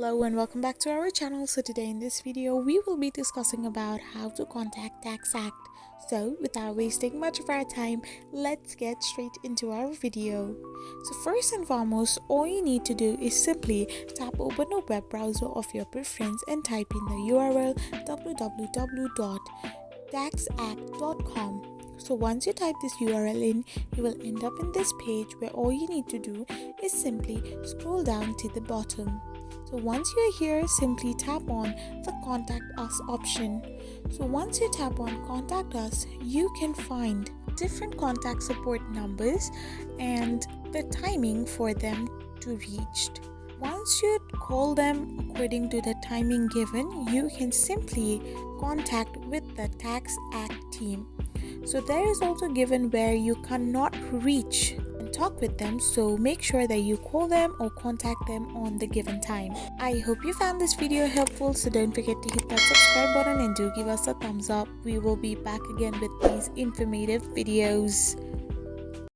Hello and welcome back to our channel. So today in this video we will be discussing about how to contact Tax Act. So without wasting much of our time, let's get straight into our video. So first and foremost, all you need to do is simply tap open a web browser of your preference and type in the URL www.taxact.com. So once you type this URL in, you will end up in this page where all you need to do is simply scroll down to the bottom. So once you're here, simply tap on the contact us option. So once you tap on contact us, you can find different contact support numbers and the timing for them to reach. Once you call them according to the timing given, you can simply contact with the Tax Act team. So there is also given where you cannot reach and talk with them, so make sure that you call them or contact them on the given time. I hope you found this video helpful, so don't forget to hit that subscribe button and do give us a thumbs up. We will be back again with these informative videos.